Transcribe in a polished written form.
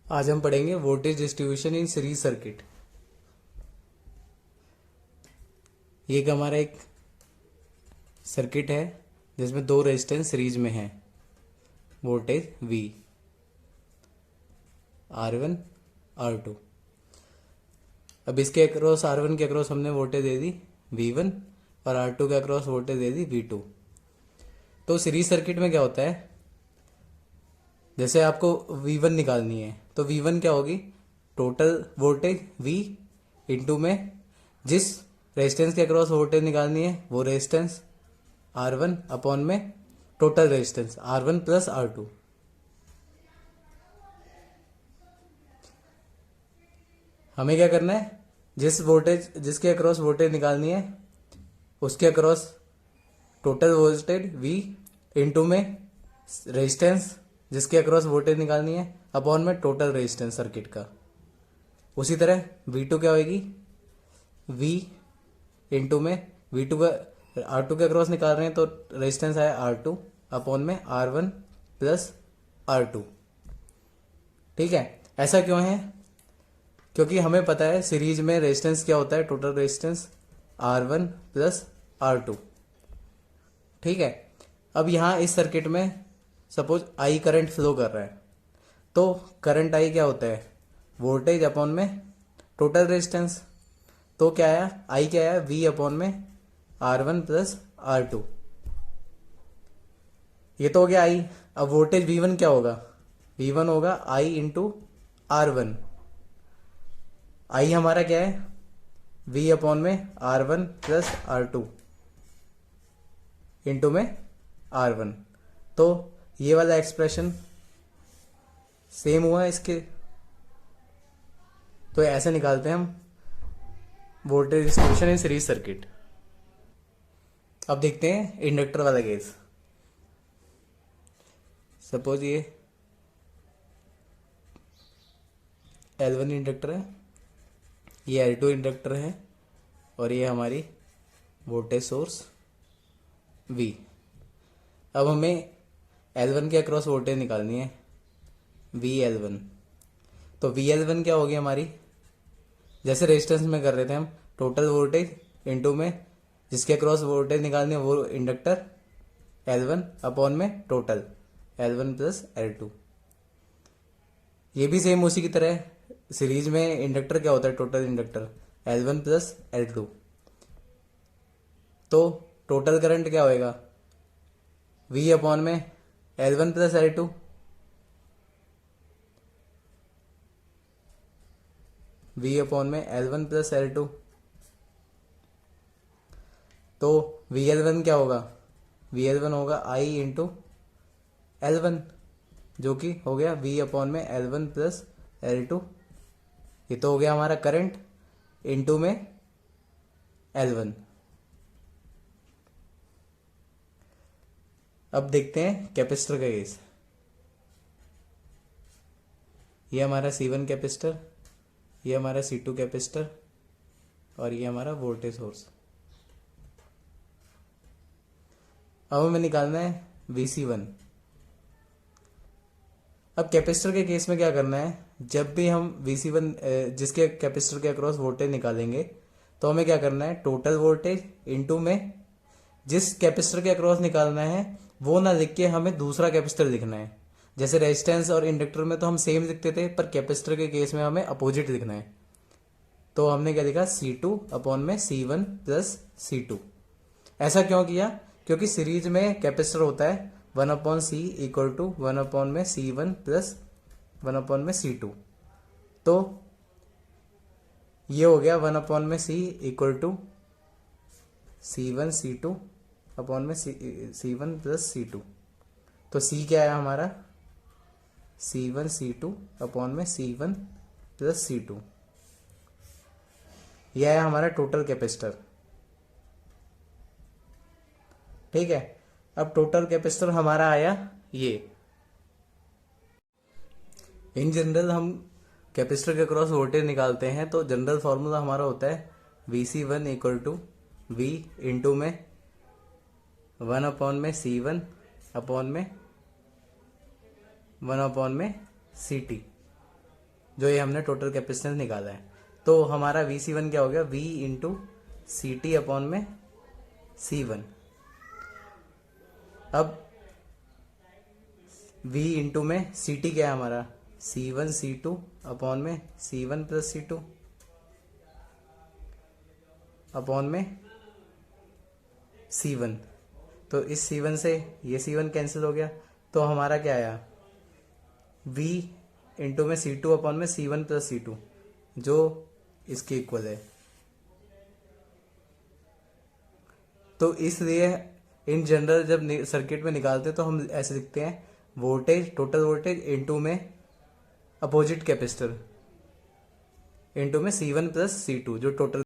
आज हम पढ़ेंगे voltage distribution in series circuit. ये एक हमारा एक सर्किट है जिसमें दो रेजिस्टेंस सीरीज में हैं। Voltage V, R1 R2। अब इसके अक्रॉस R1 के अक्रॉस हमने वोल्टेज दे दी V1 और R2 के अक्रॉस वोल्टेज दे दी V2। तो सीरीज सर्किट में क्या होता है, जैसे आपको V1 निकालनी है तो V1 क्या होगी, टोटल वोल्टेज V इंटू में जिस रेजिस्टेंस के अक्रॉस वोल्टेज निकालनी है वो रेजिस्टेंस R1 अपॉन में total resistance R1 plus R2। हमें क्या करना है, जिसके अक्रॉस वोल्टेज निकालनी है उसके across total voltage V into में रेजिस्टेंस जिसके अक्रॉस वोल्टेज निकालनी है अपॉन में टोटल रेजिस्टेंस सर्किट का। उसी तरह V2 क्या होगी, V इंटू में V2 का R2 के अक्रॉस निकाल रहे हैं तो रेजिस्टेंस आया R2 अपॉन में R1 प्लस R2। ठीक है, ऐसा क्यों है, क्योंकि हमें पता है सीरीज में रेजिस्टेंस क्या होता है, total resistance R1 plus R2। ठीक है, अब यहाँ इस सर्किट में सपोज I करंट फ्लो कर रहा है तो करंट I क्या होता है, वोल्टेज अपॉन में टोटल रेजिस्टेंस। तो क्या आया, I क्या आया, V अपॉन में R1 प्लस R2। ये तो हो गया I। अब वोल्टेज V1 क्या होगा, V1 होगा I इंटू R1। I हमारा क्या है, V अपॉन में R1 प्लस R2 इंटू में R1। तो ये वाला एक्सप्रेशन सेम हुआ इसके। तो ऐसे निकालते हैं हम voltage distribution in series circuit. अब देखते हैं इंडक्टर वाला केस। सपोज ये L1 इंडक्टर है, ये L2 इंडक्टर है और ये हमारी वोल्टेज सोर्स V। अब हमें L1 के अक्रॉस वोल्टेज निकालनी है VL1। तो VL1 क्या होगी हमारी, जैसे रेजिस्टेंस में कर रहे थे हम, टोटल वोल्टेज इनटू में जिसके अक्रॉस वोल्टेज निकालनी है वो इंडक्टर L1 अपॉन में टोटल L1 प्लस L2। ये भी सेम उसी की तरह, सीरीज में इंडक्टर क्या होता है, total inductor L1 plus L2। तो टोटल करंट क्या होएगा, V अपॉन में L1 plus L2। V upon में L1 प्लस L2। तो VL1 क्या होगा, VL1 होगा I इंटू L1 जो कि हो गया V अपॉन में L1 प्लस L2। ये तो हो गया हमारा करंट इंटू में L1। अब देखते हैं कैपेसिटर का केस। ये हमारा C1 कैपेसिटर, ये हमारा C2 कैपेसिटर और ये हमारा वोल्टेज सोर्स। अब हमें निकालना है VC1। अब कैपेसिटर के केस में क्या करना है, जब भी हम VC1 जिसके कैपेसिटर के अक्रॉस वोल्टेज निकालेंगे तो हमें क्या करना है, टोटल वोल्टेज इनटू में जिस कैपेसिटर के अक्रॉस निकालना है वो ना लिख के हमें दूसरा कैपेसिटर लिखना है। जैसे रेजिस्टेंस और इंडक्टर में तो हम सेम लिखते थे, पर कैपेसिटर के केस में हमें अपोजिट लिखना है। तो हमने क्या लिखा, C2 अपॉन में C1 प्लस C2। ऐसा क्यों किया, क्योंकि सीरीज में कैपेसिटर होता है 1 upon C equal to 1 upon में C1 प्लस 1 अपॉन में C2। तो ये हो गया 1 अपॉन में C equal to C1 C2 upon में C1 प्लस C2। तो C क्या है हमारा, C1 C2 अपॉन में C1 प्लस C2। यह है हमारा टोटल कैपेसिटर। ठीक है, अब टोटल कैपेसिटर हमारा आया ये। इन जनरल हम कैपेसिटर के अक्रॉस वोल्टेज निकालते हैं तो जनरल फॉर्मूला हमारा होता है VC1 equal to V into में 1 अपॉन में C1 अपॉन में 1 अपॉन में CT। जो ये हमने टोटल कैपेसिटेंस निकाला है। तो हमारा VC1 क्या हो गया, V into C T upon में C1। अब V इंटू में सी टी क्या है हमारा, C1 C2 अपॉन में C1 प्लस C2 अपॉन में C1। तो इस C1 से ये C1 कैंसिल हो गया, तो हमारा क्या आया, V इंटू में C2 अपॉन में C1 प्लस C2 जो इसके इक्वल है। तो इसलिए इन जनरल जब सर्किट में निकालते हैं तो हम ऐसे लिखते हैं, वोल्टेज, टोटल वोल्टेज इंटू में अपोजिट कैपेसिटर इंटू में C1 प्लस C2 जो टोटल